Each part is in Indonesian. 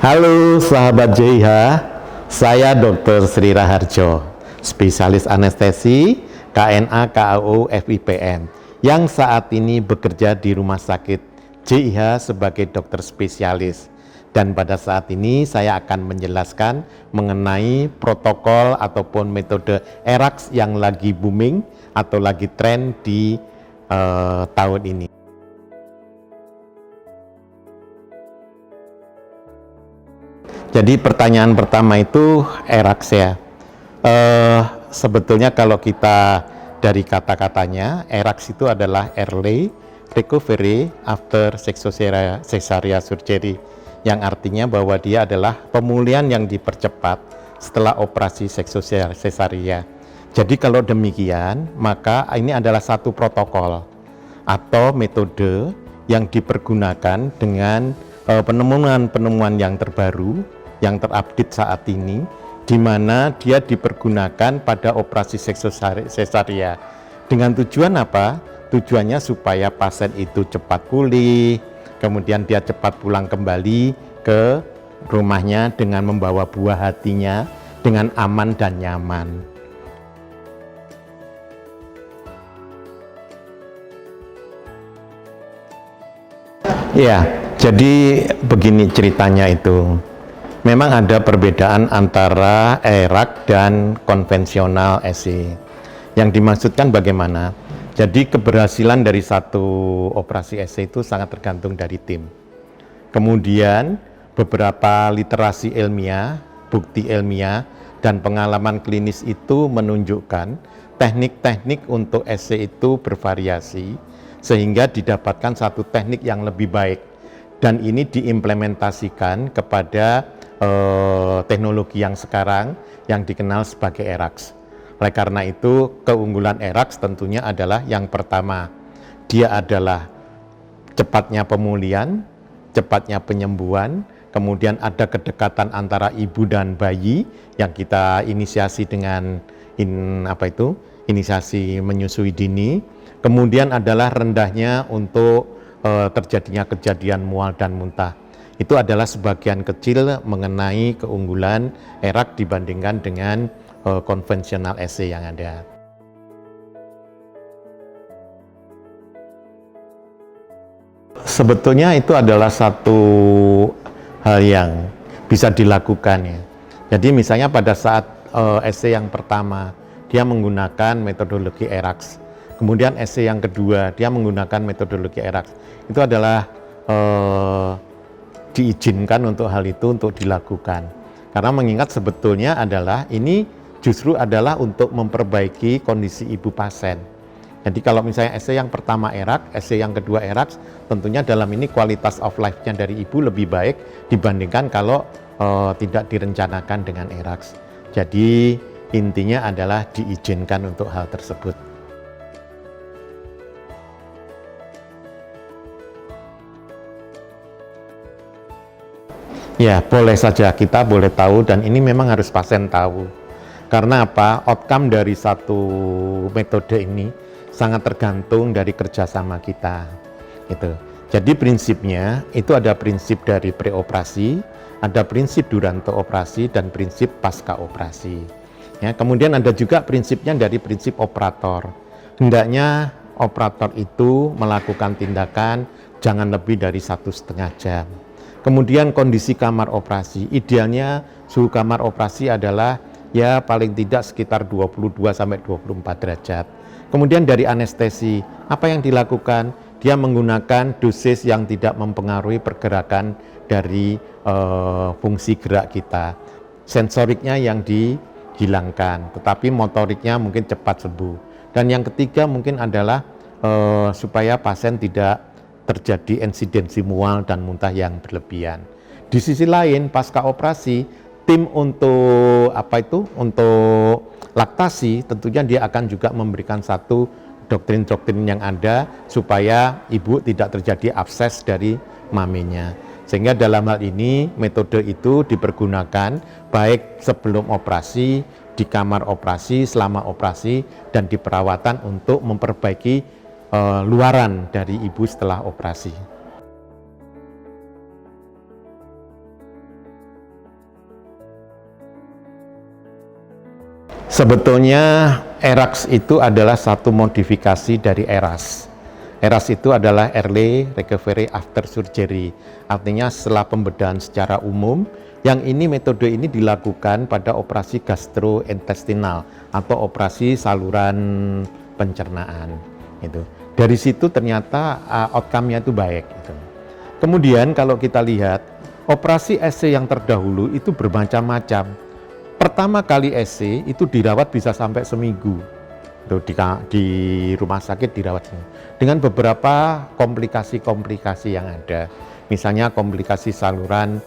Halo sahabat JIH, saya Dr. Sri Raharjo, spesialis anestesi KNA KAU FIPN yang saat ini bekerja di Rumah Sakit JIH sebagai dokter spesialis. Dan pada saat ini saya akan menjelaskan mengenai protokol ataupun metode ERAX yang lagi booming atau lagi tren di tahun ini. Jadi pertanyaan pertama itu ERAX ya. Sebetulnya kalau kita dari kata-katanya, ERAX itu adalah Early Recovery After Cesarean Surgery, yang artinya bahwa dia adalah pemulihan yang dipercepat setelah operasi cesarean. Jadi kalau demikian, maka ini adalah satu protokol atau metode yang dipergunakan dengan penemuan-penemuan yang terbaru, yang terupdate saat ini, di mana dia dipergunakan pada operasi cesarean. Dengan tujuan apa? Tujuannya supaya pasien itu cepat pulih, kemudian dia cepat pulang kembali ke rumahnya dengan membawa buah hatinya dengan aman dan nyaman. Ya, jadi begini ceritanya itu. Memang ada perbedaan antara ERAC dan konvensional SE. Yang dimaksudkan bagaimana? Jadi keberhasilan dari satu operasi SE itu sangat tergantung dari tim. Kemudian beberapa literasi ilmiah, bukti ilmiah, dan pengalaman klinis itu menunjukkan teknik-teknik untuk SE itu bervariasi, sehingga didapatkan satu teknik yang lebih baik. Dan ini diimplementasikan kepada teknologi yang sekarang yang dikenal sebagai ERAX. Oleh karena itu, keunggulan ERAX tentunya adalah yang pertama, dia adalah cepatnya pemulihan, cepatnya penyembuhan, kemudian ada kedekatan antara ibu dan bayi yang kita inisiasi dengan inisiasi menyusui dini. Kemudian adalah rendahnya untuk terjadinya kejadian mual dan muntah. Itu adalah sebagian kecil mengenai keunggulan ERAC dibandingkan dengan konvensional SE yang ada. Sebetulnya itu adalah satu hal yang bisa dilakukan ya. Jadi misalnya pada saat SE yang pertama dia menggunakan metodologi ERAX, kemudian SE yang kedua dia menggunakan metodologi ERAX, itu adalah diizinkan untuk hal itu untuk dilakukan. Karena mengingat sebetulnya adalah ini justru adalah untuk memperbaiki kondisi ibu pasien. Jadi kalau misalnya SE yang pertama ERAX, SE yang kedua ERAX, tentunya dalam ini kualitas of life-nya dari ibu lebih baik dibandingkan kalau tidak direncanakan dengan ERAX. Jadi intinya adalah diizinkan untuk hal tersebut. Ya, boleh saja, kita boleh tahu, dan ini memang harus pasien tahu. Karena apa? Outcome dari satu metode ini sangat tergantung dari kerjasama kita. Gitu. Jadi prinsipnya itu ada prinsip dari preoperasi, ada prinsip duranto operasi, dan prinsip pasca operasi. Ya, kemudian ada juga prinsipnya dari prinsip operator. Hendaknya operator itu melakukan tindakan jangan lebih dari 1,5 jam. Kemudian kondisi kamar operasi, idealnya suhu kamar operasi adalah ya paling tidak sekitar 22-24 derajat. Kemudian dari anestesi, apa yang dilakukan? Dia menggunakan dosis yang tidak mempengaruhi pergerakan dari fungsi gerak kita. Sensoriknya yang dihilangkan, tetapi motoriknya mungkin cepat sembuh. Dan yang ketiga mungkin adalah supaya pasien tidak terjadi insidensi mual dan muntah yang berlebihan. Di sisi lain, pasca operasi, tim untuk untuk laktasi tentunya dia akan juga memberikan satu doktrin-doktrin yang ada supaya ibu tidak terjadi abses dari maminya. Sehingga dalam hal ini metode itu dipergunakan baik sebelum operasi, di kamar operasi, selama operasi, dan di perawatan untuk memperbaiki luaran dari ibu setelah operasi. Sebetulnya ERAS itu adalah satu modifikasi dari ERAS. ERAS itu adalah Early Recovery After Surgery, artinya setelah pembedahan secara umum. Yang ini metode ini dilakukan pada operasi gastrointestinal atau operasi saluran pencernaan. Itu. Dari situ ternyata outcome-nya itu baik. Gitu. Kemudian kalau kita lihat operasi SC yang terdahulu itu bermacam-macam. Pertama kali SC itu dirawat bisa sampai seminggu. Tuh, di rumah sakit dirawat dengan beberapa komplikasi-komplikasi yang ada, misalnya komplikasi saluran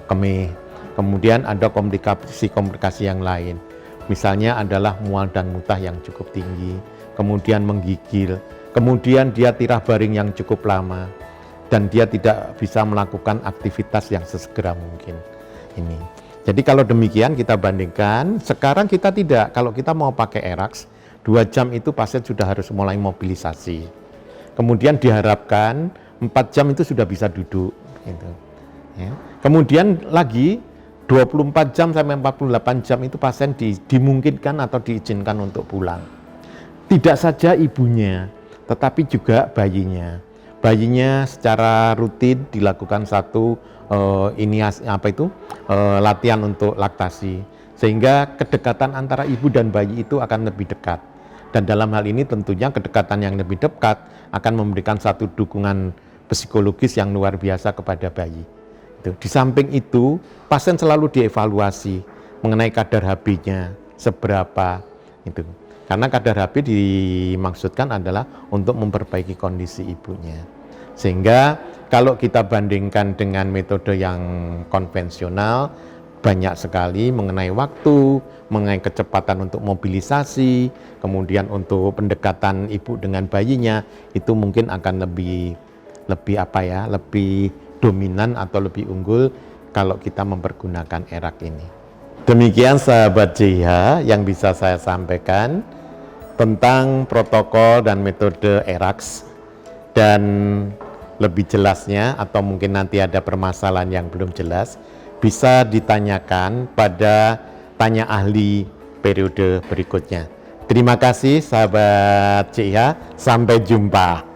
kemih, kemudian ada komplikasi yang lain, misalnya adalah mual dan muntah yang cukup tinggi, kemudian menggigil, kemudian dia tirah baring yang cukup lama, dan dia tidak bisa melakukan aktivitas yang sesegera mungkin. Ini. Jadi kalau demikian kita bandingkan, sekarang kita tidak, kalau kita mau pakai ERAS, 2 jam itu pasien sudah harus mulai mobilisasi. Kemudian diharapkan 4 jam itu sudah bisa duduk. Gitu. Ya. Kemudian lagi 24 jam sampai 48 jam itu pasien dimungkinkan atau diizinkan untuk pulang. Tidak saja ibunya, tetapi juga bayinya. Bayinya secara rutin dilakukan satu latihan untuk laktasi, sehingga kedekatan antara ibu dan bayi itu akan lebih dekat. Dan dalam hal ini tentunya kedekatan yang lebih dekat akan memberikan satu dukungan psikologis yang luar biasa kepada bayi. Di samping itu, pasien selalu dievaluasi mengenai kadar HB-nya seberapa. Itu. Karena kadar HB dimaksudkan adalah untuk memperbaiki kondisi ibunya. Sehingga kalau kita bandingkan dengan metode yang konvensional, banyak sekali mengenai waktu, mengenai kecepatan untuk mobilisasi, kemudian untuk pendekatan ibu dengan bayinya, itu mungkin akan lebih dominan atau lebih unggul kalau kita mempergunakan ERAS ini. Demikian sahabat JH yang bisa saya sampaikan tentang protokol dan metode ERAS, dan lebih jelasnya atau mungkin nanti ada permasalahan yang belum jelas bisa ditanyakan pada tanya ahli periode berikutnya. Terima kasih sahabat JH, sampai jumpa.